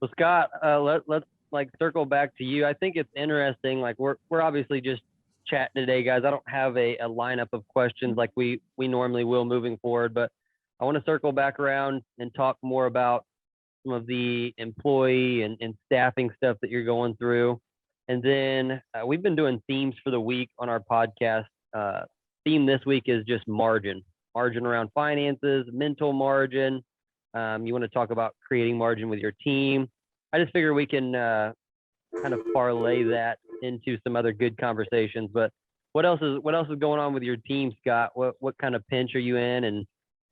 Well, Scott, let's like circle back to you. I think it's interesting. Like we're obviously just chatting today, guys. I don't have a lineup of questions like we normally will moving forward, but I want to circle back around and talk more about some of the employee and staffing stuff that you're going through. And then we've been doing themes for the week on our podcast. Theme this week is just margin around finances, mental margin. You want to talk about creating margin with your team. I just figure we can kind of parlay that into some other good conversations. But what else is going on with your team, Scott? What kind of pinch are you in? And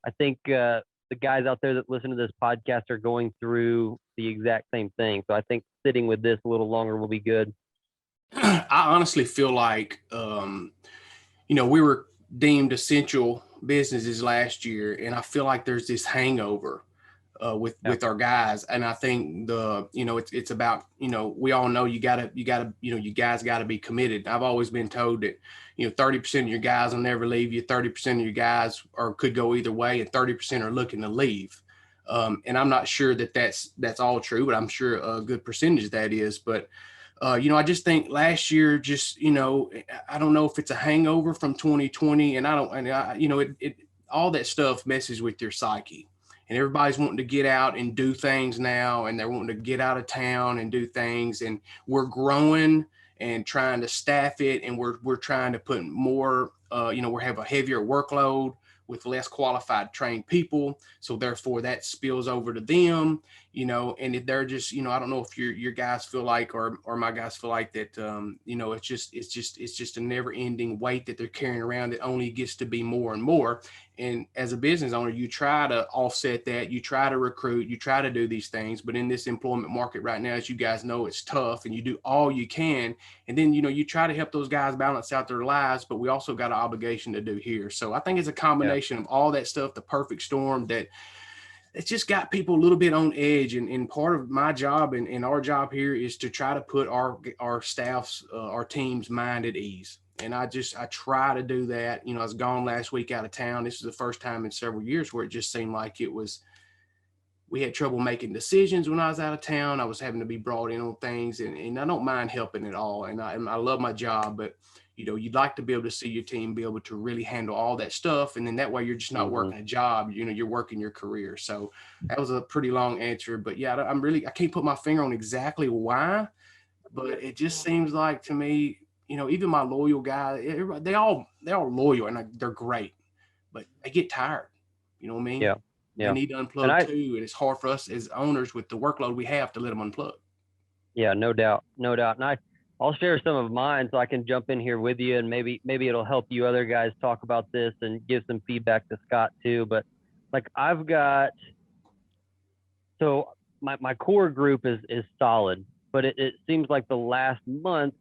I think the guys out there that listen to this podcast are going through the exact same thing. So I think sitting with this a little longer will be good. I honestly feel like, we were deemed essential businesses last year, and I feel like there's this hangover with our guys. And I think it's about, we all know you gotta, you guys gotta be committed. I've always been told that, 30% of your guys will never leave you. 30% of your guys could go either way, and 30% are looking to leave. And I'm not sure that that's all true, but I'm sure a good percentage that is. But I just think last year, I don't know if it's a hangover from 2020, and all that stuff messes with your psyche, and everybody's wanting to get out and do things now, and they're wanting to get out of town and do things, and we're growing and trying to staff it, and we're trying to put more, we have a heavier workload with less qualified trained people. So therefore that spills over to them, and if they're just, I don't know if your guys feel like, or my guys feel like that, it's just a never ending weight that they're carrying around that only gets to be more and more. And as a business owner, you try to offset that, you try to recruit, you try to do these things, but in this employment market right now, as you guys know, it's tough, and you do all you can. And then, you try to help those guys balance out their lives, but we also got an obligation to do here. So I think it's a combination of all that stuff, the perfect storm that it's just got people a little bit on edge. And part of my job and our job here is to try to put our staff's, our team's mind at ease. And I try to do that. I was gone last week out of town. This is the first time in several years where it just seemed like we had trouble making decisions when I was out of town. I was having to be brought in on things, and I don't mind helping at all. And I love my job, but you'd like to be able to see your team be able to really handle all that stuff. And then that way you're just not working a job, you're working your career. So that was a pretty long answer, but yeah, I can't put my finger on exactly why, but it just seems like to me, even my loyal guys, they all loyal and they're great, but they get tired. You know what I mean? Yeah. They need to unplug too. And it's hard for us as owners with the workload we have to let them unplug. Yeah, no doubt. And I'll share some of mine so I can jump in here with you, and maybe it'll help you other guys talk about this and give some feedback to Scott too. But like I've got, so my core group is solid, but it seems like the last month,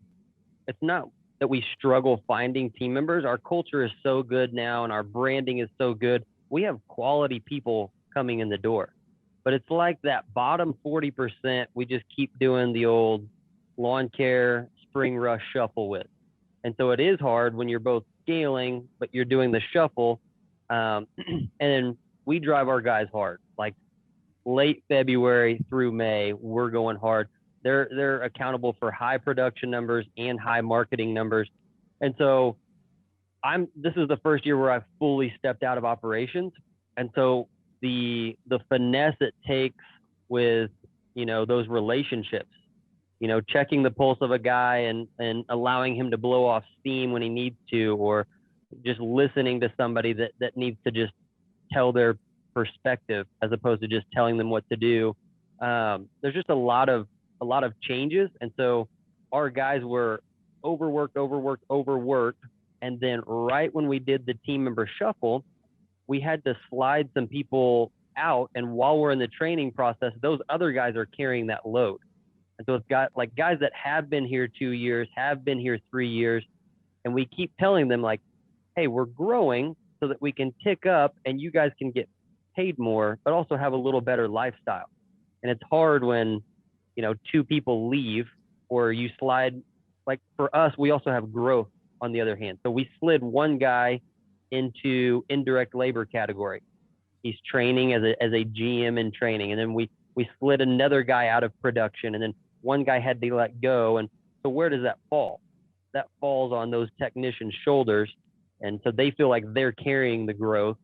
it's not that we struggle finding team members. Our culture is so good now, and our branding is so good. We have quality people coming in the door, but it's like that bottom 40%, we just keep doing the old Lawncare spring rush shuffle with. And so it is hard when you're both scaling, but you're doing the shuffle. And we drive our guys hard, like late February through May, we're going hard. They're accountable for high production numbers and high marketing numbers. And so this is the first year where I've fully stepped out of operations. And so the finesse it takes with, those relationships, checking the pulse of a guy and allowing him to blow off steam when he needs to, or just listening to somebody that needs to just tell their perspective as opposed to just telling them what to do. There's just a lot of changes. And so our guys were overworked. And then right when we did the team member shuffle, we had to slide some people out. And while we're in the training process, those other guys are carrying that load. And so it's got like guys that have been here 2 years, have been here 3 years. And we keep telling them like, hey, we're growing so that we can tick up and you guys can get paid more, but also have a little better lifestyle. And it's hard when, 2 people leave, or you slide. Like for us, we also have growth on the other hand. So we slid one guy into indirect labor category. He's training as a GM in training. And then we we slid another guy out of production, and then one guy had to let go. And so where does that fall? That falls on those technicians' shoulders, and so they feel like they're carrying the growth.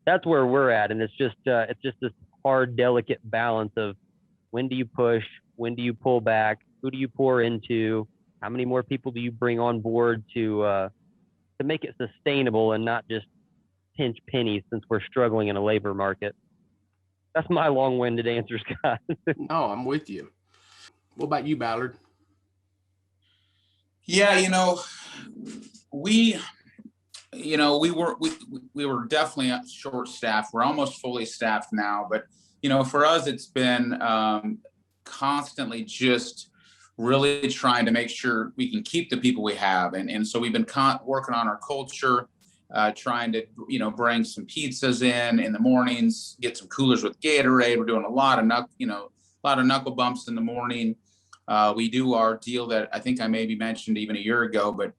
That's where we're at, and it's just this hard, delicate balance of when do you push, when do you pull back, who do you pour into, how many more people do you bring on board to make it sustainable and not just pinch pennies, since we're struggling in a labor market. That's my long-winded answer, Scott. No, I'm with you. What about you, Ballard? Yeah, we were definitely short staffed. We're almost fully staffed now, but for us, it's been constantly just really trying to make sure we can keep the people we have. And so we've been working on our culture, trying to, bring some pizzas in the mornings, get some coolers with Gatorade. We're doing a lot of knuckle bumps in the morning. We do our deal that I think I maybe mentioned even a year ago, but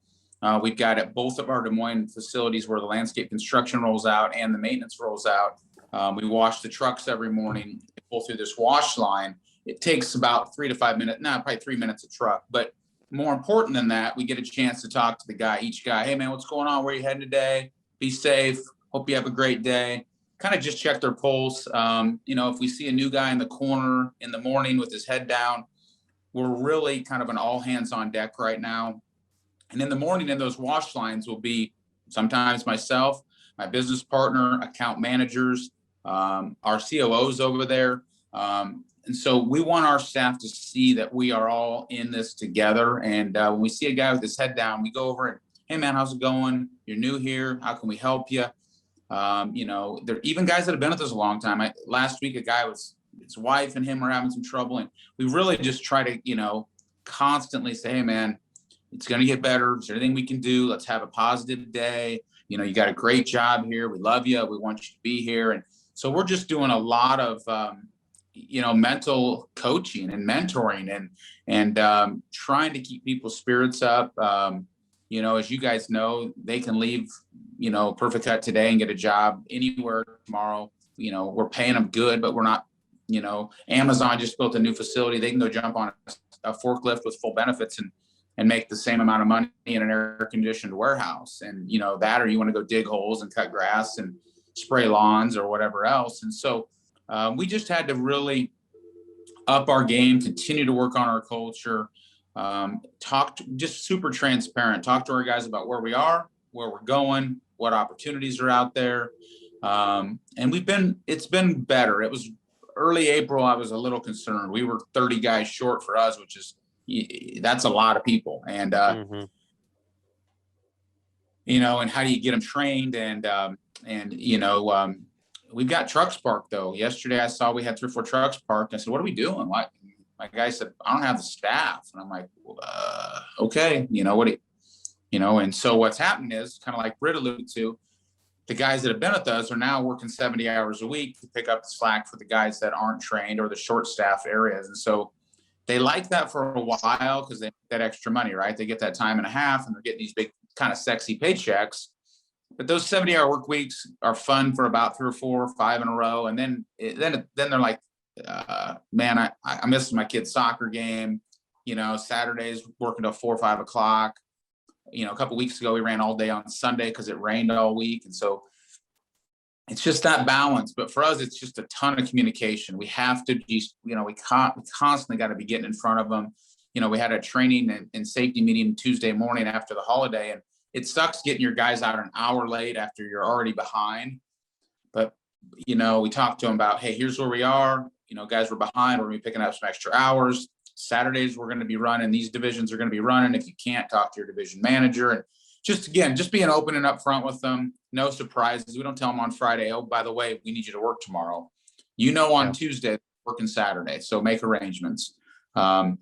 we've got at both of our Des Moines facilities where the landscape construction rolls out and the maintenance rolls out. We wash the trucks every morning, pull through this wash line. It takes about 3 to 5 minutes, probably 3 minutes a truck. But more important than that, we get a chance to talk to each guy. Hey man, what's going on? Where are you heading today? Be safe. Hope you have a great day. Kind of just check their pulse. If we see a new guy in the corner in the morning with his head down, we're really kind of an all hands on deck right now. And in the morning, in those wash lines will be sometimes myself, my business partner, account managers, our COOs over there. And so we want our staff to see that we are all in this together. And when we see a guy with his head down, we go over and, hey man, how's it going? You're new here. How can we help you? There are even guys that have been with us a long time. Last week, a guy his wife and him were having some trouble. And we really just try to, constantly say, hey man, it's going to get better. Is there anything we can do? Let's have a positive day. You got a great job here. We love you. We want you to be here. And so we're just doing a lot of, mental coaching and mentoring and trying to keep people's spirits up. As you guys know, they can leave, Perfect Cut today and get a job anywhere tomorrow. We're paying them good, but we're not, Amazon just built a new facility. They can go jump on a forklift with full benefits and make the same amount of money in an air conditioned warehouse. And, that, or you want to go dig holes and cut grass and spray lawns or whatever else. And so we just had to up our game, continue to work on our culture, just super transparent, talk to our guys about where we are, where we're going, what opportunities are out there. And it's been better. It was early April. I was a little concerned. We were 30 guys short for us, that's a lot of people. And, and how do you get them trained? We've got trucks parked though. Yesterday I saw we had 3 or 4 trucks parked. I said, what are we doing? My guy said, I don't have the staff. And I'm like, okay, and so what's happened is kind of like Britt alluded to, the guys that have been with us are now working 70 hours a week to pick up the slack for the guys that aren't trained or the short staff areas. And so they like that for a while because they get that extra money, right? They get that time and a half and they're getting these big kind of sexy paychecks. But those 70-hour work weeks are fun for about 3 or 4 or 5 in a row. And then they're like, man, I missed my kid's soccer game. Saturdays working till 4 or 5 o'clock. A couple of weeks ago, we ran all day on Sunday because it rained all week. And so it's just that balance. But for us, it's just a ton of communication. We have to, we constantly got to be getting in front of them. We had a training and safety meeting Tuesday morning after the holiday, and it sucks getting your guys out an hour late after you're already behind. But, we talked to them about, hey, here's where we are. Guys, we're behind. We're going to be picking up some extra hours. Saturdays, we're going to be running. These divisions are going to be running. If you can't, talk to your division manager. And just being open and upfront with them. No surprises. We don't tell them on Friday, oh, by the way, we need you to work tomorrow. On Tuesday, working Saturday. So make arrangements. That's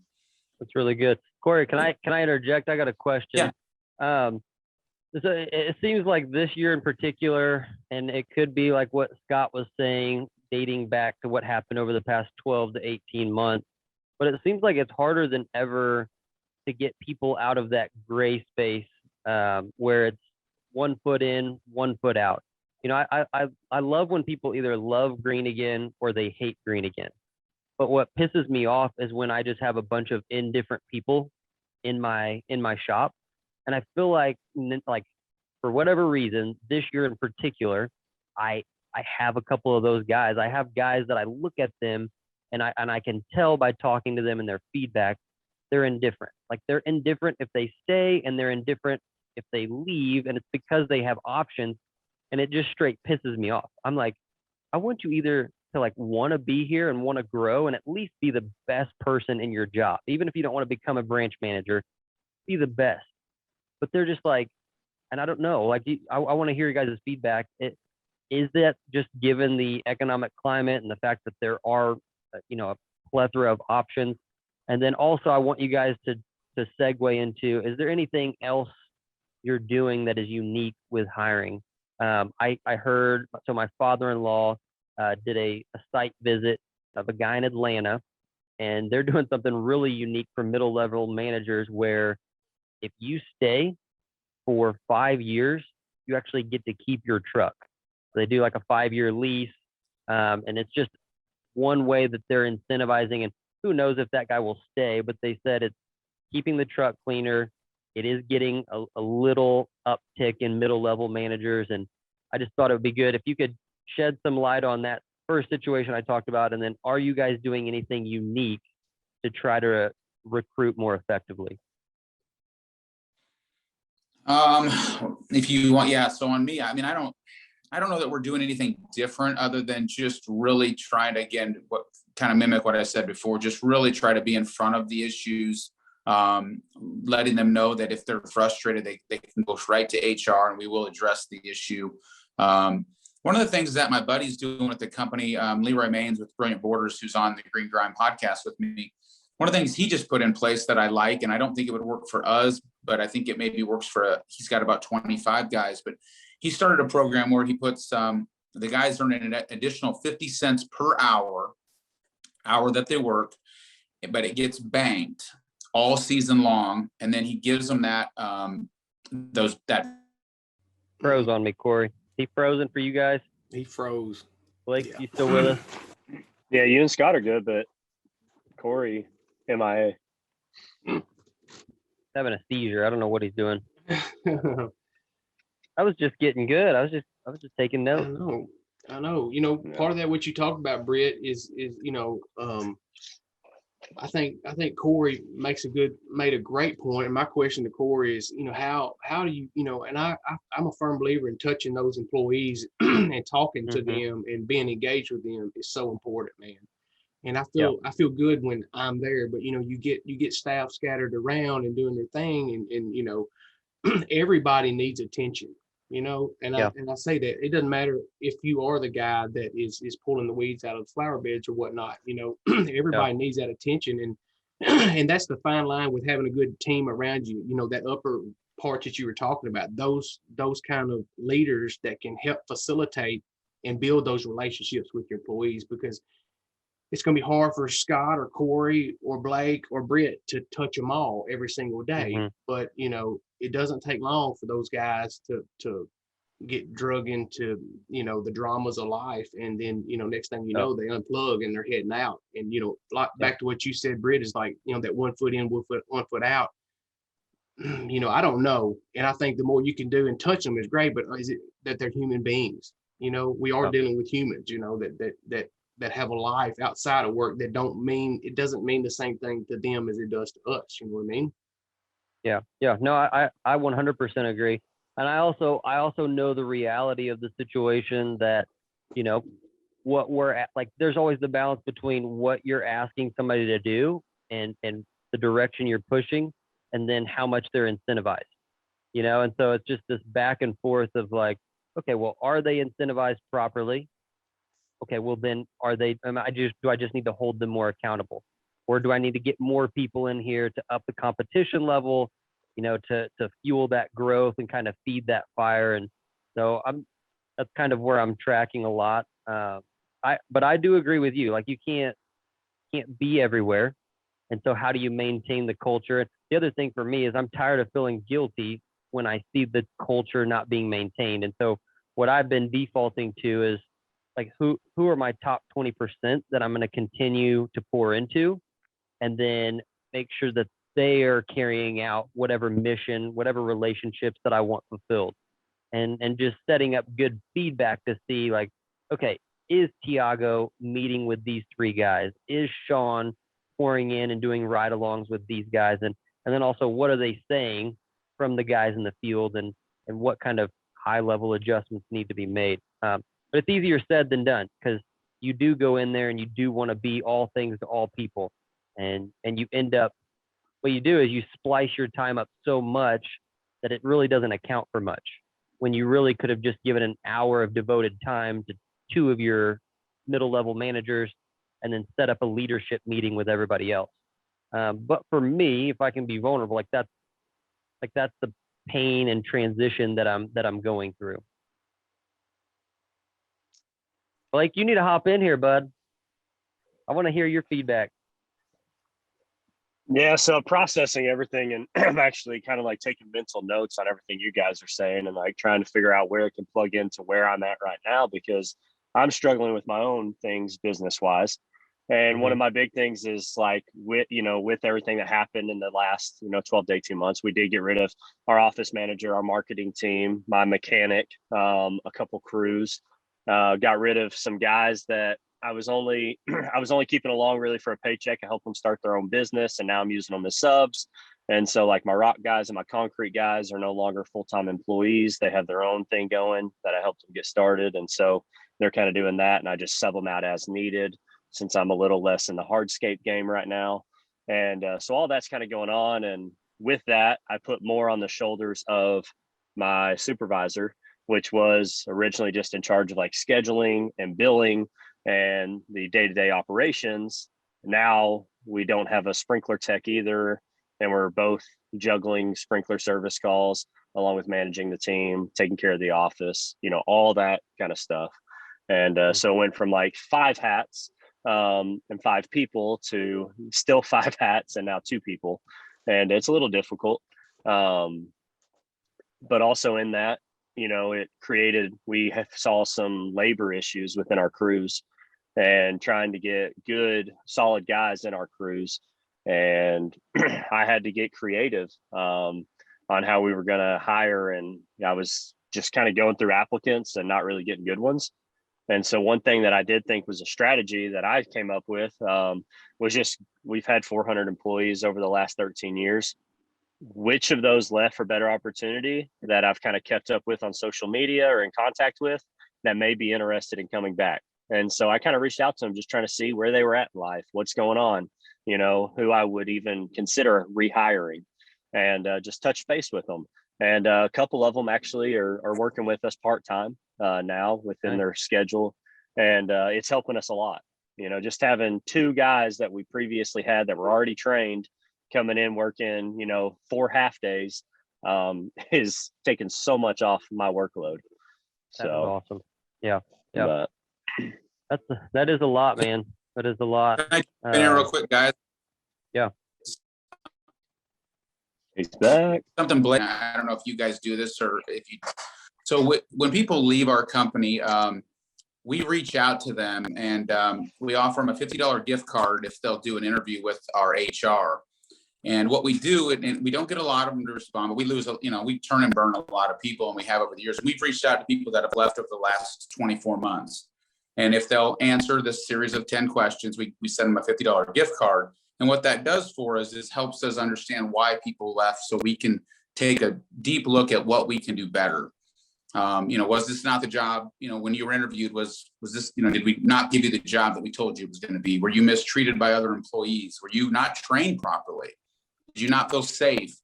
really good. Corey, can I interject? I got a question. Yeah. So it seems like this year in particular, and it could be like what Scott was saying, dating back to what happened over the past 12 to 18 months, but it seems like it's harder than ever to get people out of that gray space where it's 1 foot in, 1 foot out. I love when people either love green again or they hate green again. But what pisses me off is when I just have a bunch of indifferent people in my shop, and I feel like for whatever reason this year in particular, I have a couple of those guys. I have guys that I look at them and I can tell by talking to them and their feedback, they're indifferent. Like they're indifferent if they stay, and they're indifferent if they leave, and it's because they have options, and it just straight pisses me off. I'm like, I want you either to like want to be here and want to grow and at least be the best person in your job. Even if you don't want to become a branch manager, be the best. But they're just like, and I don't know, like I want to hear your guys' feedback. Is that just given the economic climate and the fact that there are, a plethora of options? And then also I want you guys to segue into, is there anything else you're doing that is unique with hiring? I heard, so my father-in-law did a site visit of a guy in Atlanta, and they're doing something really unique for middle-level managers where if you stay for 5 years, you actually get to keep your truck. So they do like a 5-year lease, and it's just one way that they're incentivizing, and who knows if that guy will stay, but they said it's keeping the truck cleaner. It is getting a little uptick in middle-level managers, and I just thought it would be good if you could shed some light on that first situation I talked about, and then are you guys doing anything unique to try to recruit more effectively? If you want, yeah. So on me, I mean, I don't know that we're doing anything different other than just really trying to, again, what kind of mimic what I said before, just really try to be in front of the issues, letting them know that if they're frustrated, they can go right to HR and we will address the issue. One of the things that my buddy's doing with the company, Leroy Maines with Brilliant Borders, who's on the Green Grime podcast with me, one of the things he just put in place that I like, and I don't think it would work for us, but I think it maybe works for, he's got about 25 guys, but he started a program where he puts the guys earn an additional 50 cents per hour that they work, but it gets banked all season long. And then he gives them that, that Froze on me, Corey. He frozen for you guys? He froze. Blake, Yeah. you still with us? Yeah, you and Scott are good, but Corey, MIA. Having a seizure. I don't know what he's doing. I was just getting good. I was just taking notes. I know. Part of that, what you talked about, Britt, is I think Corey made a great point. And my question to Corey is, how do you, and I'm a firm believer in touching those employees and talking to them and being engaged with them is so important, man. And I feel good when I'm there, but you get staff scattered around and doing their thing, and everybody needs attention, and I say that it doesn't matter if you are the guy that is pulling the weeds out of the flower beds or whatnot. Everybody needs that attention, and that's the fine line with having a good team around you. That upper part that you were talking about, those kind of leaders that can help facilitate and build those relationships with your employees, because it's going to be hard for Scott or Corey or Blake or Britt to touch them all every single day. But, it doesn't take long for those guys to get drug into, the dramas of life. And then, next thing you know, they unplug and they're heading out. And, back to what you said, Britt, is like, that 1 foot in, 1 foot out. I don't know. And I think the more you can do and touch them is great, but is it that they're human beings? We are dealing with humans, that have a life outside of work that doesn't mean the same thing to them as it does to us. You know what I mean? Yeah. No, I 100% agree. And I also know the reality of the situation that, what we're at, like, there's always the balance between what you're asking somebody to do and the direction you're pushing, and then how much they're incentivized, and so it's just this back and forth of like, okay, well, are they incentivized properly? Okay, well then do I just need to hold them more accountable? Or do I need to get more people in here to up the competition level, to fuel that growth and kind of feed that fire? And so that's kind of where I'm tracking a lot. But I do agree with you. Like, you can't be everywhere. And so how do you maintain the culture? The other thing for me is I'm tired of feeling guilty when I see the culture not being maintained. And so what I've been defaulting to is like, who are my top 20% that I'm going to continue to pour into, and then make sure that they are carrying out whatever mission, whatever relationships that I want fulfilled, and just setting up good feedback to see like, okay, is Tiago meeting with these 3 guys? Is Sean pouring in and doing ride-alongs with these guys? And then also, what are they saying from the guys in the field, and what kind of high-level adjustments need to be made? But it's easier said than done, because you do go in there and you do want to be all things to all people. And you end up, what you do is you splice your time up so much that it really doesn't account for much, when you really could have just given an hour of devoted time to 2 of your middle level managers, and then set up a leadership meeting with everybody else. But for me, if I can be vulnerable, like that's the pain and transition that I'm going through. Blake, you need to hop in here, bud. I want to hear your feedback. Yeah, so processing everything, and I'm actually kind of like taking mental notes on everything you guys are saying, and like trying to figure out where it can plug into where I'm at right now, because I'm struggling with my own things business wise. And one of my big things is like, with everything that happened in the last 12 to 18 months, we did get rid of our office manager, our marketing team, my mechanic, a couple crews, got rid of some guys that I was only keeping along really for a paycheck. I helped them start their own business, and now I'm using them as subs. And so like my rock guys and my concrete guys are no longer full-time employees. They have their own thing going that I helped them get started. And so they're kind of doing that, and I just sub them out as needed, since I'm a little less in the hardscape game right now. And so all that's kind of going on. And with that, I put more on the shoulders of my supervisor, which was originally just in charge of like scheduling and billing and the day-to-day operations. Now we don't have a sprinkler tech either, and we're both juggling sprinkler service calls along with managing the team, taking care of the office, all that kind of stuff. And so it went from like 5 hats and 5 people to still 5 hats and now 2 people. And it's a little difficult. But also in that, we saw some labor issues within our crews, and trying to get good, solid guys in our crews. And I had to get creative on how we were going to hire. And I was just kind of going through applicants and not really getting good ones. And so one thing that I did think was a strategy that I came up with was just, we've had 400 employees over the last 13 years. Which of those left for better opportunity that I've kind of kept up with on social media or in contact with that may be interested in coming back? And so I kind of reached out to them, just trying to see where they were at in life, what's going on, who I would even consider rehiring, and just touch base with them. And a couple of them actually are working with us part-time now within their schedule. And it's helping us a lot. Just having 2 guys that we previously had that were already trained coming in working, 4 half days is taking so much off my workload. That's awesome. Yeah. That is a lot, man. That is a lot. Can I in real quick, guys? Yeah. He's back. Something, Blake, I don't know if you guys do this or if you. So when people leave our company, we reach out to them, and we offer them a $50 gift card if they'll do an interview with our HR. And what we do, and we don't get a lot of them to respond, but we lose, we turn and burn a lot of people, and we have over the years. We've reached out to people that have left over the last 24 months. And if they'll answer this series of 10 questions, we send them a $50 gift card. And what that does for us is helps us understand why people left, so we can take a deep look at what we can do better. Was this not the job, when you were interviewed, was this, did we not give you the job that we told you it was going to be? Were you mistreated by other employees? Were you not trained properly? Did you not feel safe?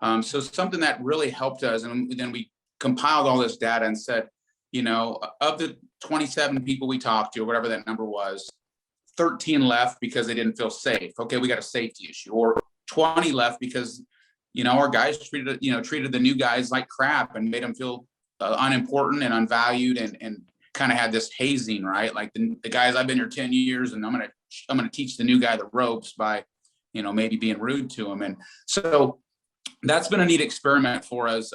So something that really helped us. And then we compiled all this data and said, of the 27 people we talked to, or whatever that number was, 13 left because they didn't feel safe. Okay, we got a safety issue. Or 20 left because, our guys treated the new guys like crap and made them feel unimportant and unvalued, and kind of had this hazing, right? Like the guys, I've been here 10 years and I'm gonna teach the new guy the ropes by, maybe being rude to him. And so that's been a neat experiment for us.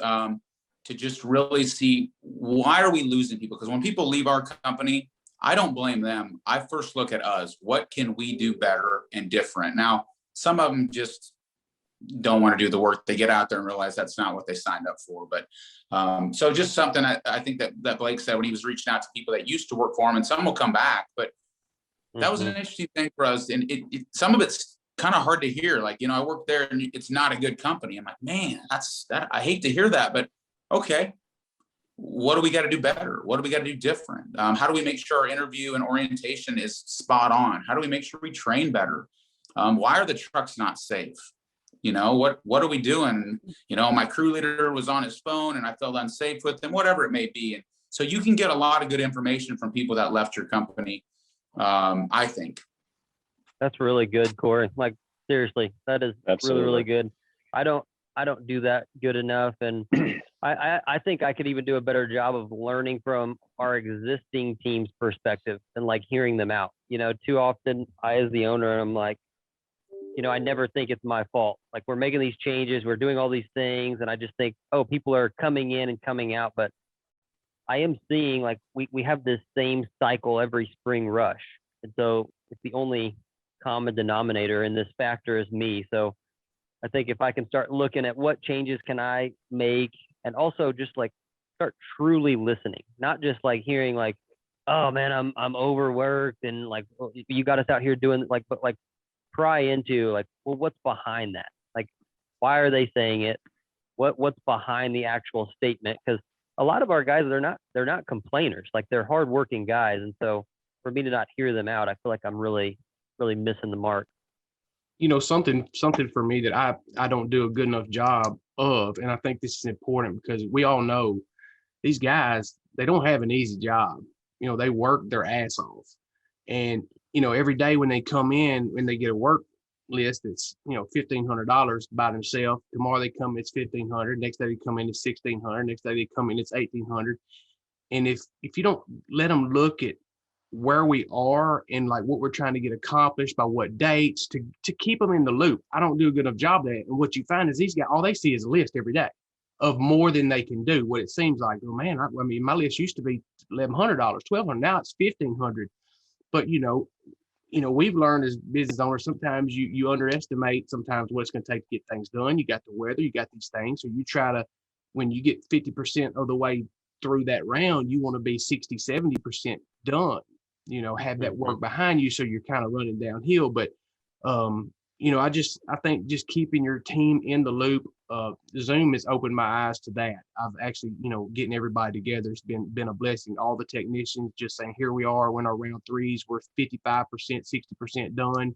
to just really see, why are we losing people? Because when people leave our company, I don't blame them. I first look at us. What can we do better and different? Now, some of them just don't want to do the work. They get out there and realize that's not what they signed up for. But so just something I think that Blake said when he was reaching out to people that used to work for him, and some will come back. But that was an interesting thing for us. And some of it's kind of hard to hear. Like, you know, I work there and it's not a good company. I'm like, man, I hate to hear that, but okay. What do we got to do better? What do we got to do different? How do we make sure our interview and orientation is spot on? How do we make sure we train better? Why are the trucks not safe? You know, what are we doing? You know, my crew leader was on his phone and I felt unsafe with him, whatever it may be. And so you can get a lot of good information from people that left your company, I think. That's really good, Corey. Like, seriously, that is Absolutely. really, really good. I don't do that good enough. And I think I could even do a better job of learning from our existing team's perspective and like hearing them out. You know, too often I, as the owner, I'm like, you know, I never think it's my fault. Like, we're making these changes, we're doing all these things, and I just think, oh, people are coming in and coming out. But I am seeing, like, we have this same cycle every spring rush. And so it's the only common denominator in this factor is me. So I think if I can start looking at what changes can I make, and also just like start truly listening, not just like hearing like, oh man, I'm overworked and like, oh, you got us out here doing like, but like pry into like, well, what's behind that? Like, why are they saying it? What's behind the actual statement? Because a lot of our guys, they're not complainers. Like, they're hardworking guys. And so for me to not hear them out, I feel like I'm really, really missing the mark. You know, something for me that I don't do a good enough job of, and I think this is important because we all know these guys, they don't have an easy job. You know, they work their ass off. And, you know, every day when they come in, when they get a work list that's, you know, $1,500 by themselves, tomorrow they come, it's $1,500. Next day they come in, it's $1,600. Next day they come in, it's $1,800. And if you don't let them look at where we are and like what we're trying to get accomplished by what dates to keep them in the loop. I don't do a good enough job of that. And what you find is these guys, all they see is a list every day of more than they can do. What it seems like, oh man, I mean, my list used to be $1,100, $1,200. Now it's $1,500. But you know, we've learned as business owners, sometimes you underestimate sometimes what it's going to take to get things done. You got the weather, you got these things. So you try to, when you get 50% of the way through that round, you want to be 60, 70% done. You know, have that work behind you so you're kind of running downhill. But you know, I think just keeping your team in the loop, Zoom has opened my eyes to that. I've actually, you know, getting everybody together has been a blessing. All the technicians just saying, here we are, when our round threes, we're 55%, 60% done.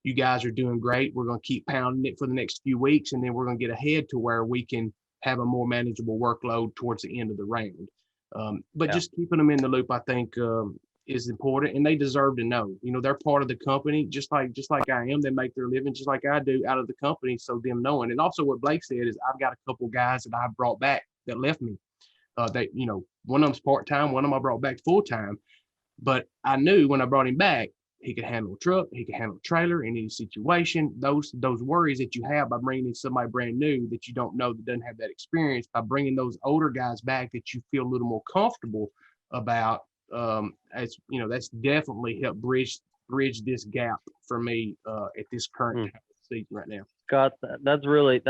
You guys are doing great. We're going to keep pounding it for the next few weeks, and then we're going to get ahead to where we can have a more manageable workload towards the end of the round. But just keeping them in the loop, I think, is important, and they deserve to know. You know, they're part of the company, just like I am. They make their living just like I do out of the company. So them knowing, and also what Blake said is, I've got a couple guys that I brought back that left me. They, you know, one of them's part-time, one of them I brought back full-time. But I knew when I brought him back, he could handle a truck, he could handle a trailer in any situation. Those worries that you have by bringing in somebody brand new that you don't know, that doesn't have that experience, by bringing those older guys back that you feel a little more comfortable about. As you know, that's definitely helped bridge this gap for me at this current season right now. Scott, that's a really,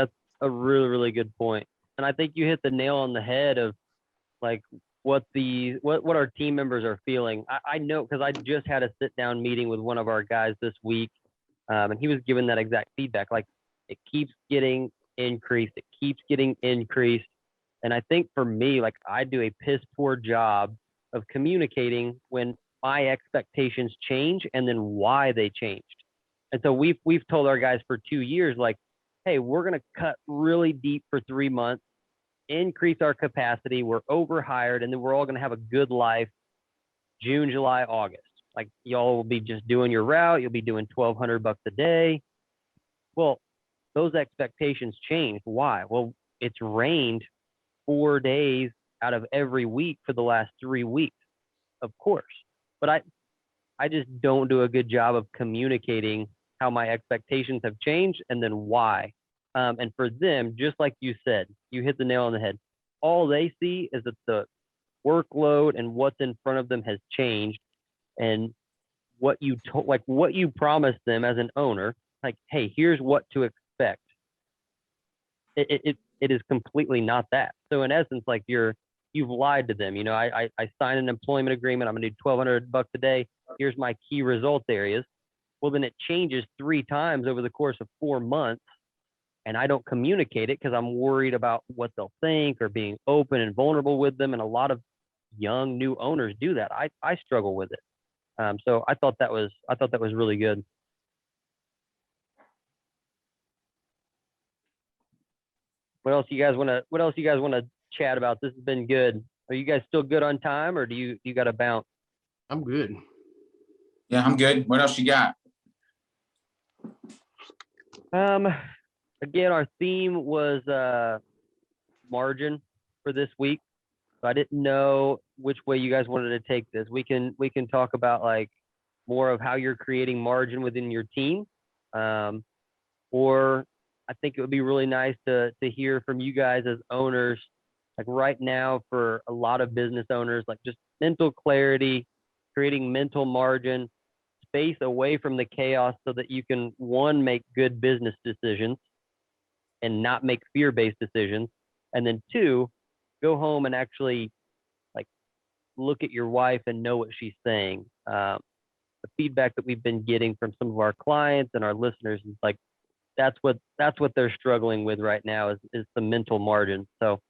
really good point. And I think you hit the nail on the head of like what our team members are feeling. I know, because I just had a sit down meeting with one of our guys this week, and he was giving that exact feedback. Like, it keeps getting increased. And I think for me, like, I do a piss poor job of communicating when my expectations change and then why they changed. And so we've told our guys for 2 years, like, hey, we're going to cut really deep for 3 months, increase our capacity. We're overhired, and then we're all going to have a good life June, July, August. Like, y'all will be just doing your route. You'll be doing $1,200 a day. Well, those expectations changed. Why? Well, it's rained 4 days out of every week for the last 3 weeks, of course. But I just don't do a good job of communicating how my expectations have changed and then why. And for them, just like you said, you hit the nail on the head. all they see is that the workload and what's in front of them has changed, and what you what you promised them as an owner, like, hey, here's what to expect. It is completely not that. So in essence, like you've lied to them. I signed an employment agreement. I'm gonna do $1,200 a day. Here's my key results areas. Well, then it changes 3 times over the course of 4 months, and I don't communicate it because I'm worried about what they'll think, or being open and vulnerable with them. And a lot of young new owners do that. I struggle with it. So I thought that was really good. What else you guys want to chat about? This has been good. Are you guys still good on time, or do you got to bounce? I'm good. Yeah, I'm good. What else you got? Again, our theme was margin for this week. So I didn't know which way you guys wanted to take this. We can talk about like more of how you're creating margin within your team, or I think it would be really nice to hear from you guys as owners, like right now for a lot of business owners, like just mental clarity, creating mental margin, space away from the chaos so that you can, one, make good business decisions and not make fear-based decisions. And then 2, go home and actually like look at your wife and know what she's saying. The feedback that we've been getting from some of our clients and our listeners is like, that's what they're struggling with right now is the mental margin. So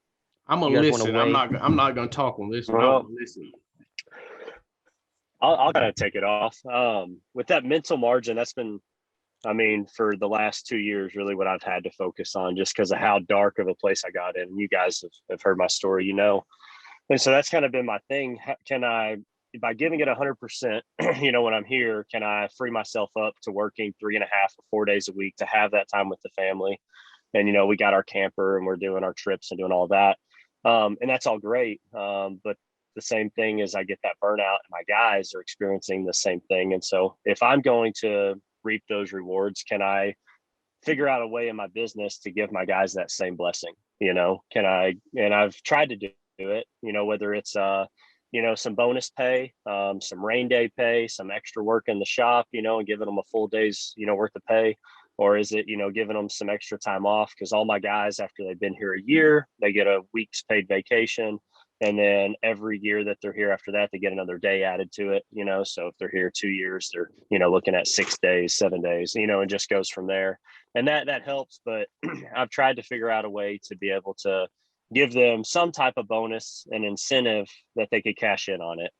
I'm gonna listen. I'm not gonna talk on this one. Well, I'm gonna listen. I'll kind of take it off. With that mental margin, that's been, I mean, for the last 2 years, really what I've had to focus on, just because of how dark of a place I got in. You guys have heard my story, and so that's kind of been my thing. Can I, by giving it 100%, when I'm here, can I free myself up to working 3.5 or 4 days a week to have that time with the family? And, we got our camper and we're doing our trips and doing all that. And that's all great. But the same thing is I get that burnout, and my guys are experiencing the same thing. And so if I'm going to reap those rewards, can I figure out a way in my business to give my guys that same blessing? Can I, and I've tried to do it, whether it's, some bonus pay, some rain day pay, some extra work in the shop, and giving them a full day's, worth of pay. Or is it, giving them some extra time off? Because all my guys, after they've been here a year, they get a week's paid vacation. And then every year that they're here after that, they get another day added to it, So if they're here 2 years, they're, looking at 6 days, 7 days, and just goes from there. And that helps. But I've tried to figure out a way to be able to give them some type of bonus and incentive that they could cash in on it,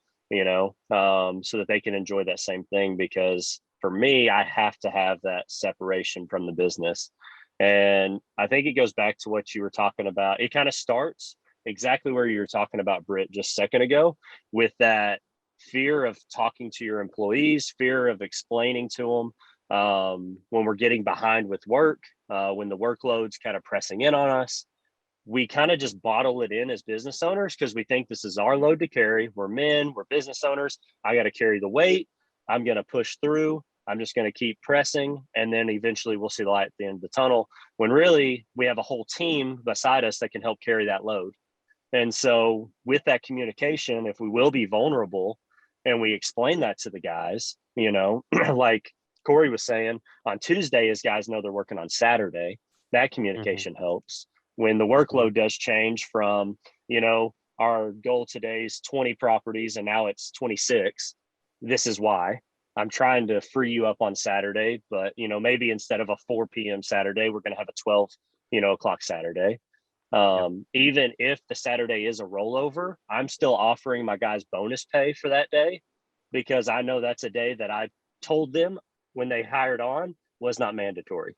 so that they can enjoy that same thing. Because for me, I have to have that separation from the business. And I think it goes back to what you were talking about. It kind of starts exactly where you were talking about, Britt, just a second ago, with that fear of talking to your employees, fear of explaining to them when we're getting behind with work, when the workload's kind of pressing in on us. We kind of just bottle it in as business owners because we think this is our load to carry. We're men, we're business owners. I got to carry the weight. I'm going to push through. I'm just going to keep pressing. And then eventually we'll see the light at the end of the tunnel, when really we have a whole team beside us that can help carry that load. And so with that communication, if we will be vulnerable and we explain that to the guys, like Kory was saying, on Tuesday, his guys know they're working on Saturday. That communication helps. When the workload does change from, our goal today is 20 properties and now it's 26. This is why I'm trying to free you up on Saturday, but, maybe instead of a 4 p.m. Saturday, we're going to have a 12, o'clock Saturday. Even if the Saturday is a rollover, I'm still offering my guys bonus pay for that day, because I know that's a day that I told them when they hired on was not mandatory.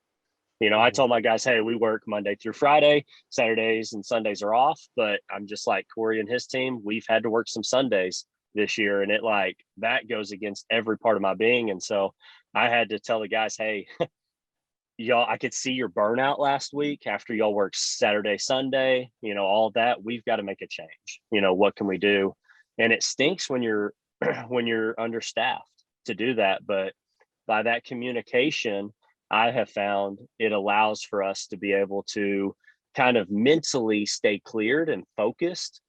I told my guys, hey, we work Monday through Friday, Saturdays and Sundays are off. But I'm just like Kory and his team, we've had to work some Sundays this year. And it that goes against every part of my being. And so I had to tell the guys, hey, y'all, I could see your burnout last week after y'all worked Saturday, Sunday, all of that. We've got to make a change. What can we do? And it stinks when you're understaffed to do that. But by that communication, I have found it allows for us to be able to kind of mentally stay cleared and focused,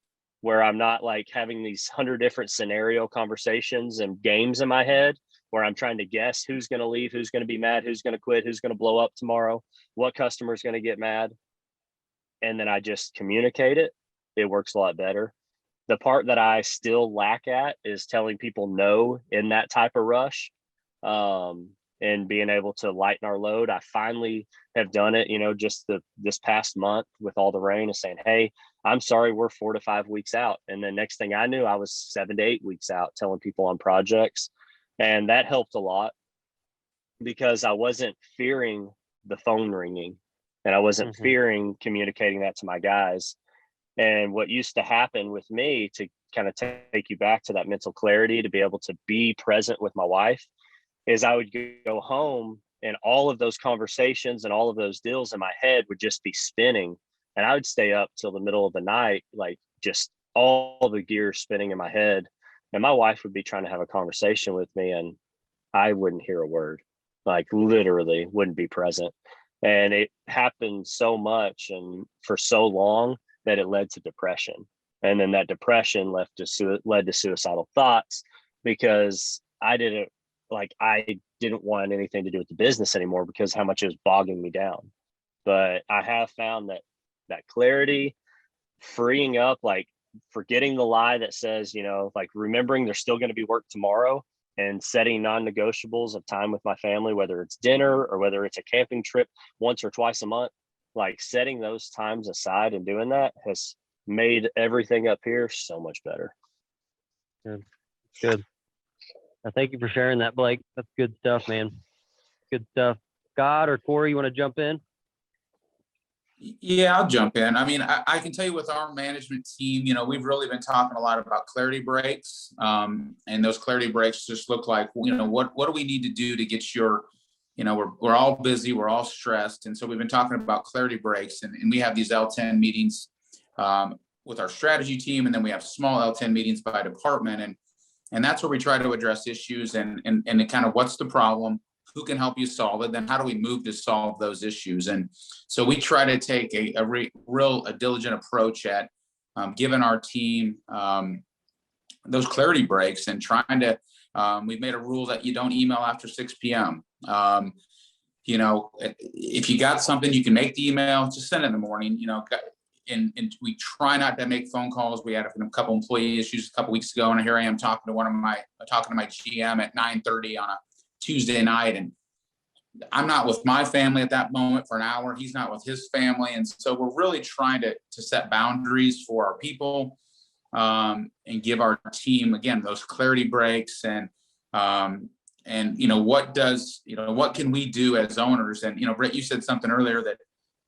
where I'm not like having these 100 different scenario conversations and games in my head where I'm trying to guess who's going to leave, who's going to be mad, who's going to quit, who's going to blow up tomorrow, what customer is going to get mad. And then I just communicate it. It works a lot better. The part that I still lack at is telling people no in that type of rush, and being able to lighten our load. I finally have done it, just this past month with all the rain, is saying, hey, I'm sorry, we're 4 to 5 weeks out. And then next thing I knew, I was 7 to 8 weeks out telling people on projects. And that helped a lot because I wasn't fearing the phone ringing, and I wasn't fearing communicating that to my guys. And what used to happen with me, to kind of take you back to that mental clarity, to be able to be present with my wife, is I would go home and all of those conversations and all of those deals in my head would just be spinning. And I would stay up till the middle of the night, like just all the gears spinning in my head. And my wife would be trying to have a conversation with me and I wouldn't hear a word, like literally wouldn't be present. And it happened so much and for so long that it led to depression. And then that depression led to suicidal thoughts, because I didn't want anything to do with the business anymore because how much it was bogging me down. But I have found that clarity, freeing up, like forgetting the lie that says, like remembering there's still going to be work tomorrow, and setting non-negotiables of time with my family, whether it's dinner or whether it's a camping trip once or twice a month, like setting those times aside and doing that has made everything up here so much better. Good. Thank you for sharing that, Blake. That's good stuff, man. Good stuff. Scott or Corey, you want to jump in? Yeah, I'll jump in. I mean, I can tell you with our management team, we've really been talking a lot about clarity breaks. And those clarity breaks just look like, what do we need to do to get your, we're all busy, we're all stressed. And so we've been talking about clarity breaks, and we have these L10 meetings with our strategy team. And then we have small L10 meetings by department. And that's where we try to address issues and kind of what's the problem, who can help you solve it, then how do we move to solve those issues. And so we try to take a diligent approach at giving our team those clarity breaks and trying to, we've made a rule that you don't email after 6 p.m. If you got something, you can make the email, just send it in the morning, and we try not to make phone calls. We had a couple employee issues a couple weeks ago, and here I am talking to my GM at 9:30 on a Tuesday night, and I'm not with my family at that moment for an hour. He's not with his family, and so we're really trying to set boundaries for our people, and give our team again those clarity breaks, and what can we do as owners? And Britt, you said something earlier that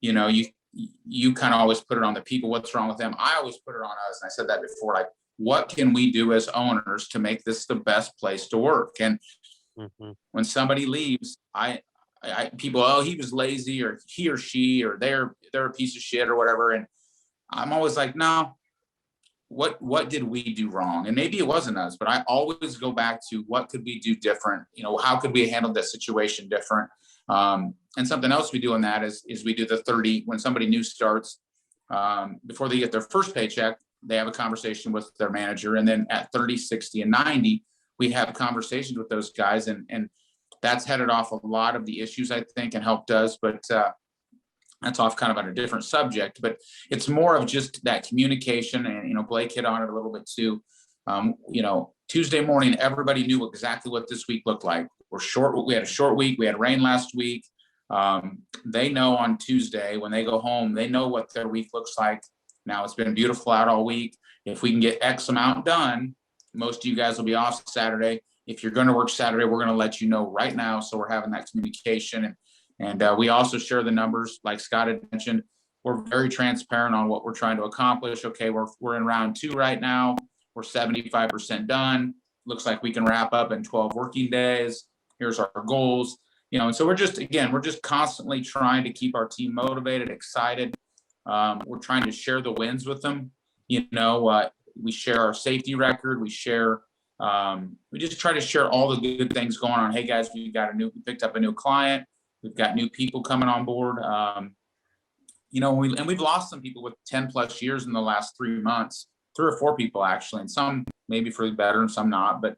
you kind of always put it on the people. What's wrong with them? I always put it on us. And I said that before, like, what can we do as owners to make this the best place to work? And when somebody leaves, people, oh, he was lazy, or he or she, or they're a piece of shit or whatever. And I'm always like, no, what did we do wrong? And maybe it wasn't us, but I always go back to what could we do different? How could we handle this situation different? And something else we do in that is we do the 30, when somebody new starts, before they get their first paycheck, they have a conversation with their manager. And then at 30, 60, and 90, we have conversations with those guys. And that's headed off a lot of the issues, I think, and helped us. But that's off kind of on a different subject. But it's more of just that communication. And, Blake hit on it a little bit too. Tuesday morning, everybody knew exactly what this week looked like. We had a short week. We had rain last week. They know on Tuesday when they go home, they know what their week looks like. Now it's been beautiful out all week. If we can get X amount done, most of you guys will be off Saturday. If you're going to work Saturday, we're going to let you know right now. So we're having that communication. And we also share the numbers, like Scott had mentioned. We're very transparent on what we're trying to accomplish. Okay, we're in round 2 right now. We're 75% done. Looks like we can wrap up in 12 working days. Here's our goals. And so we're just constantly trying to keep our team motivated, excited. We're trying to share the wins with them. We share our safety record. We just try to share all the good things going on. Hey guys, we picked up a new client. We've got new people coming on board. you know, we've lost some people with 10 plus years in the last 3 months, 3 or 4 people actually, and some maybe for the better and some not. But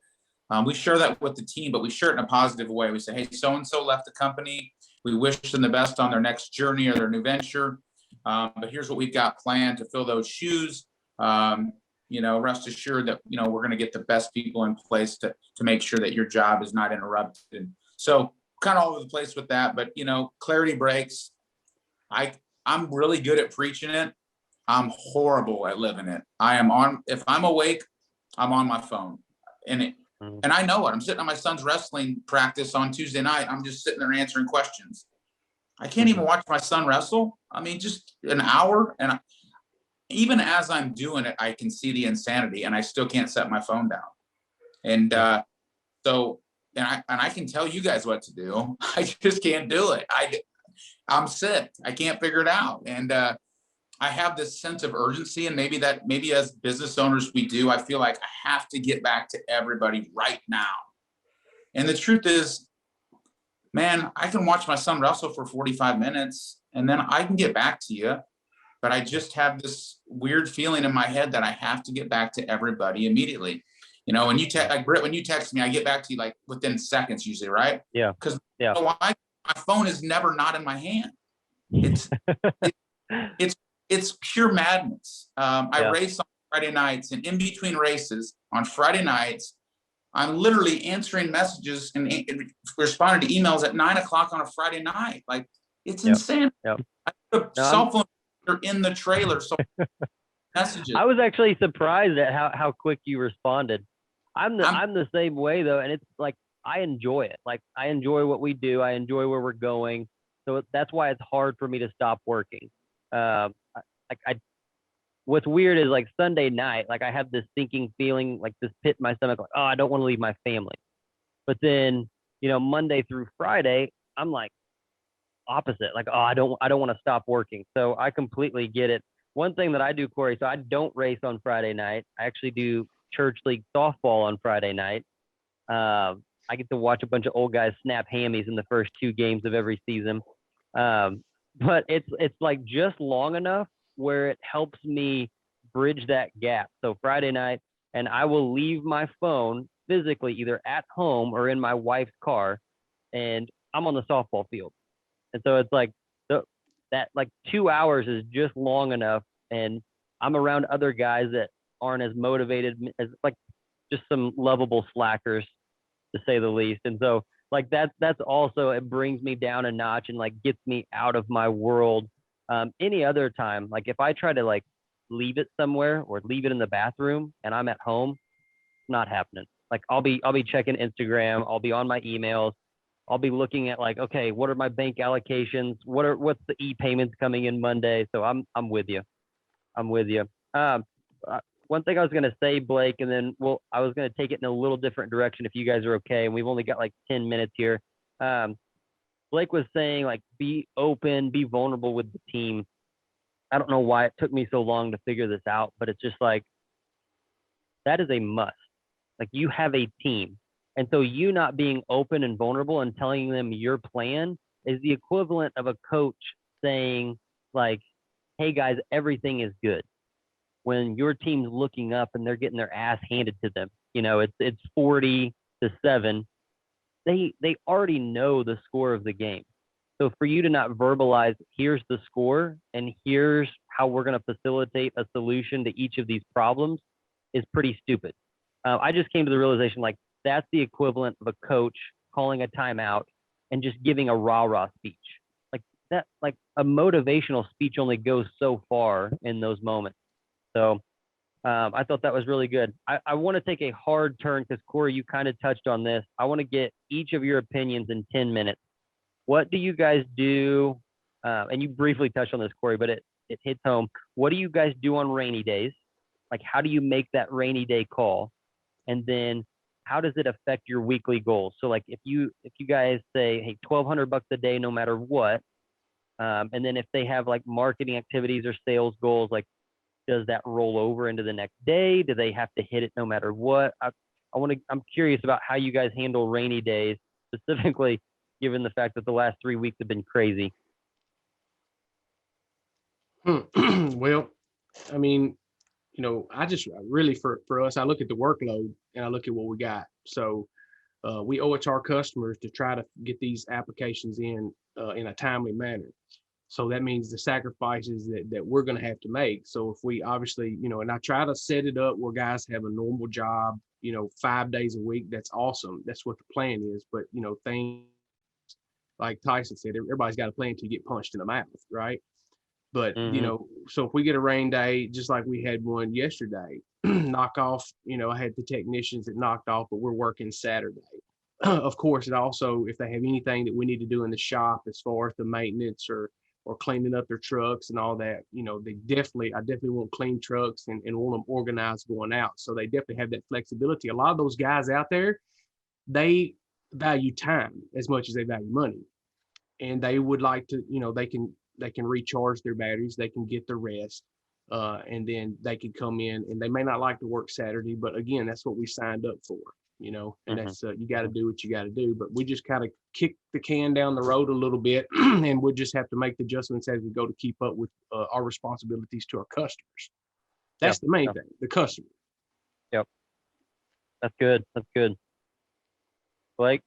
we share that with the team, but we share it in a positive way. We say, hey, so-and-so left the company. We wish them the best on their next journey or their new venture. But here's what we've got planned to fill those shoes. You know, rest assured that, you know, we're going to get the best people in place to make sure that your job is not interrupted. So kind of all over the place with that, but, you know, clarity breaks. I'm really good at preaching it. I'm horrible at living it. If I'm awake, I'm on my phone, and I know it. I'm sitting on my son's wrestling practice on Tuesday night. I'm just sitting there answering questions. I can't even watch my son wrestle. I mean, just an hour. And even as I'm doing it, I can see the insanity, and I still can't set my phone down. And I can tell you guys what to do. I just can't do it. I'm sick. I can't figure it out. And I have this sense of urgency, and maybe as business owners we do. I feel like I have to get back to everybody right now. And the truth is, man, I can watch my son wrestle for 45 minutes and then I can get back to you. But I just have this weird feeling in my head that I have to get back to everybody immediately. You know, when you like Britt, when you text me, I get back to you like within seconds usually, right? Yeah. Because you know why? My phone is never not in my hand. It's pure madness. I race on Friday nights, and in between races on Friday nights, I'm literally answering messages and responding to emails at 9 o'clock on a Friday night. Like, it's insane. Yep. I put a cell phone in the trailer, so messages. I was actually surprised at how quick you responded. I'm the same way though, and it's like I enjoy it. Like, I enjoy what we do. I enjoy where we're going. So that's why it's hard for me to stop working. What's weird is like Sunday night, like I have this sinking feeling, like this pit in my stomach, like, oh, I don't want to leave my family. But then, you know, Monday through Friday, I'm like opposite, like, oh, I don't want to stop working. So I completely get it. One thing that I do, Corey, so I don't race on Friday night. I actually do church league softball on Friday night. I get to watch a bunch of old guys snap hammies in the first 2 games of every season. But it's like just long enough where it helps me bridge that gap. So Friday night, and I will leave my phone physically either at home or in my wife's car, and I'm on the softball field. And so it's like that like 2 hours is just long enough, and I'm around other guys that aren't as motivated as, like, just some lovable slackers, to say the least. And so like that's also, it brings me down a notch and like gets me out of my world. Any other time, like if I try to like leave it somewhere or leave it in the bathroom and I'm at home, not happening. Like I'll be checking Instagram, I'll be on my emails, I'll be looking at like, okay, what are my bank allocations? What's the e-payments coming in Monday? So I'm with you. I'm with you. One thing I was going to say, Blake, and then I was going to take it in a little different direction if you guys are okay. And we've only got like 10 minutes here. Blake was saying like, be open, be vulnerable with the team. I don't know why it took me so long to figure this out, but it's just like, that is a must. Like, you have a team. And so you not being open and vulnerable and telling them your plan is the equivalent of a coach saying like, hey guys, everything is good. When your team's looking up and they're getting their ass handed to them, you know, it's 40-7. They already know the score of the game. So for you to not verbalize, here's the score and here's how we're going to facilitate a solution to each of these problems, is pretty stupid. I just came to the realization, like, that's the equivalent of a coach calling a timeout and just giving a rah-rah speech. Like that, like a motivational speech only goes so far in those moments. So I thought that was really good. I want to take a hard turn because, Corey, you kind of touched on this. I want to get each of your opinions in 10 minutes. What do you guys do? And you briefly touched on this, Corey, but it hits home. What do you guys do on rainy days? Like, how do you make that rainy day call? And then how does it affect your weekly goals? So like if you guys say, hey, $1,200 a day, no matter what. And then if they have like marketing activities or sales goals, like, does that roll over into the next day? Do they have to hit it no matter what? I'm curious about how you guys handle rainy days, specifically given the fact that the last 3 weeks have been crazy. Well, I mean, I just really for us, I look at the workload and I look at what we got. So we owe it to our customers to try to get these applications in a timely manner. So that means the sacrifices that we're going to have to make. So if we obviously, and I try to set it up where guys have a normal job, 5 days a week. That's awesome. That's what the plan is. But, things like Tyson said, everybody's got a plan to get punched in the mouth, right? But, so if we get a rain day, just like we had one yesterday, knock off, I had the technicians that knocked off, but we're working Saturday. Of course, it also, if they have anything that we need to do in the shop as far as the maintenance or cleaning up their trucks and all that, I definitely want clean trucks and want them organized going out. So they definitely have that flexibility. A lot of those guys out there, they value time as much as they value money. And they would like to, they can recharge their batteries, they can get the rest, and then they can come in, and they may not like to work Saturday, but again, that's what we signed up for, and that's, you got to do what you got to do. But we just kind of kick the can down the road a little bit, and we'll just have to make the adjustments as we go to keep up with our responsibilities to our customers. That's the main thing, the customer. Yep. That's good. That's good. Blake?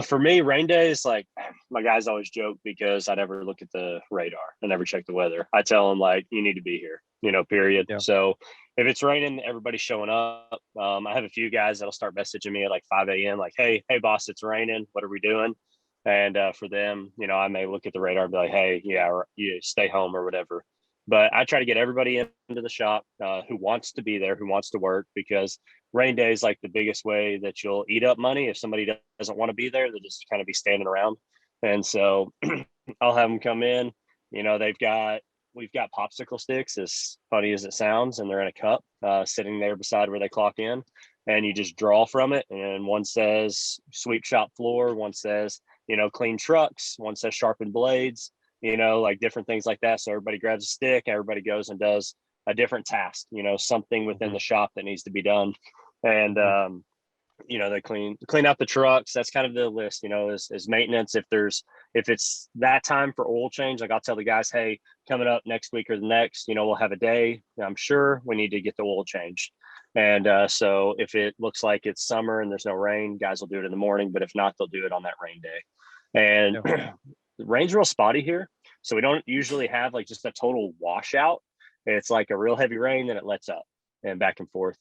For me, rain days, like my guys always joke because I never look at the radar. I never check the weather. I tell them like, you need to be here, period. Yeah. So if it's raining, everybody's showing up. I have a few guys that'll start messaging me at like 5 a.m. like, hey boss, it's raining. What are we doing? And for them, I may look at the radar and be like, hey, or you stay home or whatever. But I try to get everybody into the shop who wants to be there, who wants to work, because rain day is like the biggest way that you'll eat up money. If somebody doesn't want to be there, they'll just kind of be standing around. And so I'll have them come in. We've got popsicle sticks, as funny as it sounds, and they're in a cup sitting there beside where they clock in. And you just draw from it. And one says sweep shop floor, one says, clean trucks, one says sharpen blades, like different things like that. So everybody grabs a stick, everybody goes and does a different task, something within the shop that needs to be done. And, they clean out the trucks. That's kind of the list, is maintenance. If it's that time for oil change, like I'll tell the guys, hey, coming up next week or the next, we'll have a day. I'm sure we need to get the oil changed. And so if it looks like it's summer and there's no rain, guys will do it in the morning. But if not, they'll do it on that rain day. And the rain's real spotty here. So we don't usually have like just a total washout. It's like a real heavy rain, then it lets up and back and forth.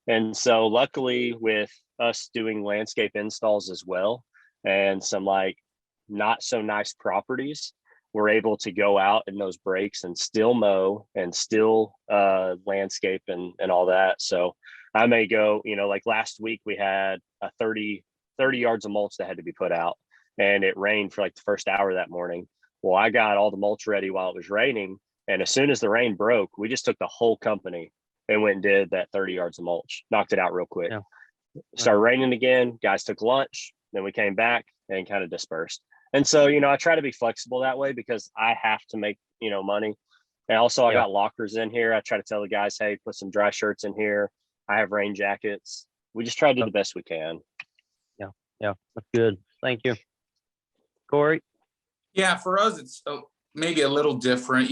And so luckily with us doing landscape installs as well, and some like not so nice properties, we're able to go out in those breaks and still mow and still landscape and all that. So I may go, like last week we had a 30 yards of mulch that had to be put out, and it rained for like the first hour that morning. Well, I got all the mulch ready while it was raining. And as soon as the rain broke, we just took the whole company and went and did that 30 yards of mulch, knocked it out real quick. Started raining again, guys took lunch, then we came back and kind of dispersed. And so, I try to be flexible that way because I have to make, money. And also I got lockers in here. I try to tell the guys, hey, put some dry shirts in here. I have rain jackets. We just try to do the best we can. Yeah, that's good. Thank you. Corey? Yeah, for us, it's maybe a little different.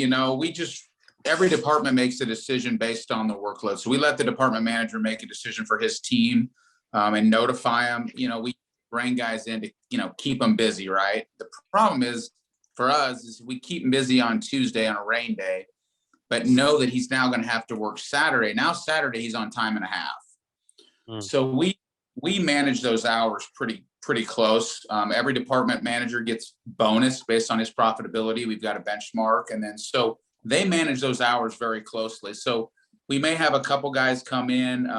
Every department makes a decision based on the workload. So we let the department manager make a decision for his team and notify them. We bring guys in to, keep them busy, right? The problem is for us is we keep him busy on Tuesday on a rain day, but know that he's now going to have to work Saturday. Now Saturday, he's on time and a half. So we manage those hours pretty close. Every department manager gets bonus based on his profitability. We've got a benchmark. And then, so they manage those hours very closely. So we may have a couple guys come in,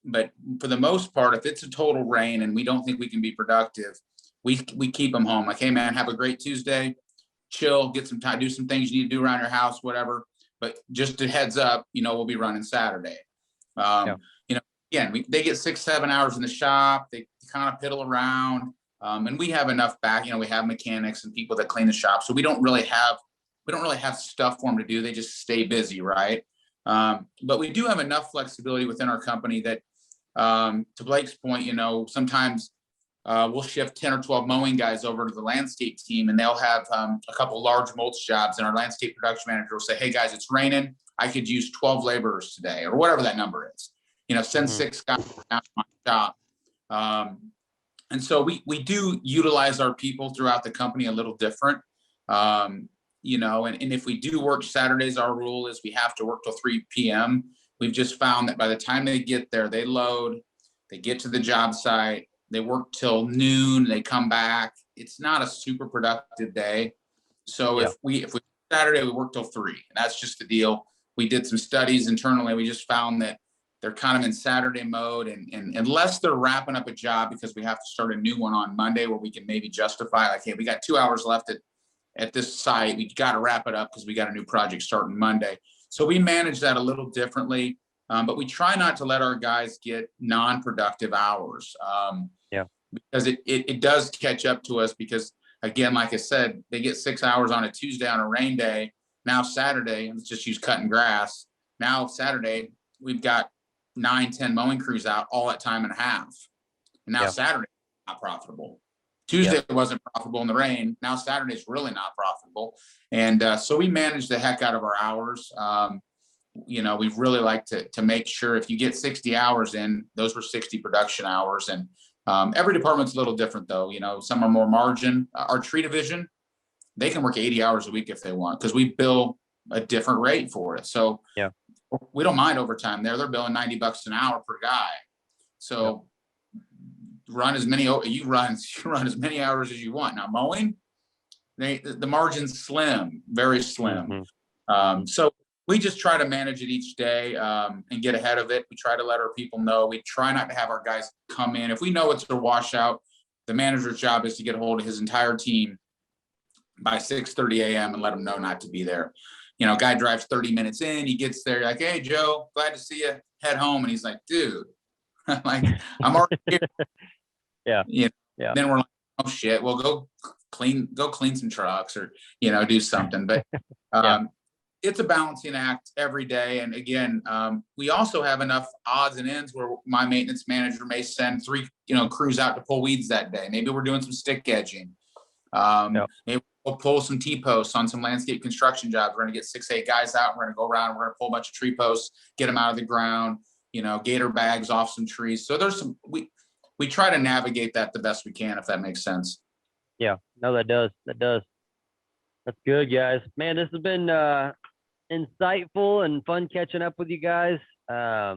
but for the most part, if it's a total rain and we don't think we can be productive, we keep them home. Like, hey man, have a great Tuesday, chill, get some time, do some things you need to do around your house, whatever. But just a heads up, we'll be running Saturday. Again, they get 6-7 hours in the shop. They kind of piddle around, and we have enough back. We have mechanics and people that clean the shop, so we don't really have stuff for them to do. They just stay busy, right? But we do have enough flexibility within our company that, to Blake's point, sometimes we'll shift 10 or 12 mowing guys over to the landscape team, and they'll have a couple large mulch jobs. And our landscape production manager will say, hey guys, it's raining. I could use 12 laborers today, or whatever that number is. Send 6 guys down to my shop. And so we do utilize our people throughout the company a little different. And if we do work Saturdays, our rule is we have to work till 3 p.m. We've just found that by the time they get there, they load, they get to the job site, they work till noon, they come back. It's not a super productive day. So if we Saturday, we work till 3, and that's just the deal. We did some studies internally. We just found that they're kind of in Saturday mode, and unless they're wrapping up a job because we have to start a new one on Monday where we can maybe justify, like, hey, we got 2 hours left at this site. We got to wrap it up because we got a new project starting Monday. So we manage that a little differently, but we try not to let our guys get non-productive hours. Because it does catch up to us, because again, like I said, they get 6 hours on a Tuesday on a rain day. Now Saturday, let's just use cutting grass. Now Saturday, we've got 9, 10 mowing crews out all at time and a half. And now Saturday, not profitable. Tuesday wasn't profitable in the rain. Now Saturday's really not profitable. And so we manage the heck out of our hours. We really like to make sure if you get 60 hours in, those were 60 production hours. And every department's a little different though. Some are more margin. Our tree division, they can work 80 hours a week if they want, because we bill a different rate for it. So we don't mind overtime there. They're billing $90 an hour per guy. So run as many as many hours as you want. Now mowing, the margin's slim, very slim. So we just try to manage it each day and get ahead of it. We try to let our people know. We try not to have our guys come in. If we know it's a washout, the manager's job is to get a hold of his entire team by 6:30 a.m. and let them know not to be there. Guy drives 30 minutes in, he gets there, like, hey, Joe, glad to see you, head home. And he's like, dude, like, I'm already here. Then we're like, oh shit, well, go clean some trucks or, do something. But it's a balancing act every day. And again, we also have enough odds and ends where my maintenance manager may send 3, crews out to pull weeds that day. Maybe we're doing some stick edging. Maybe we'll pull some T-posts on some landscape construction jobs. We're going to get 6, 8 guys out. We're going to go around. We're going to pull a bunch of tree posts, get them out of the ground, gator bags off some trees. So there's we try to navigate that the best we can, if that makes sense. Yeah, no, that does. That's good, guys. Man, this has been insightful and fun catching up with you guys. I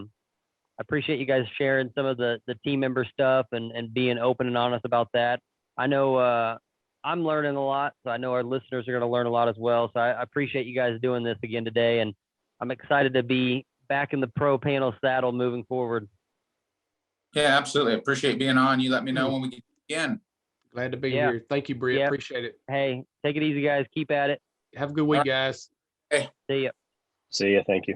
appreciate you guys sharing some of the team member stuff and being open and honest about that. I know I'm learning a lot, so I know our listeners are going to learn a lot as well. So I appreciate you guys doing this again today, and I'm excited to be back in the pro panel saddle moving forward. Yeah, absolutely. I appreciate being on. You let me know when we get again. Glad to be here. Thank you, Britt. Appreciate it. Hey, take it easy, guys. Keep at it. Have a good week, guys. Hey. See ya. See ya. Thank you.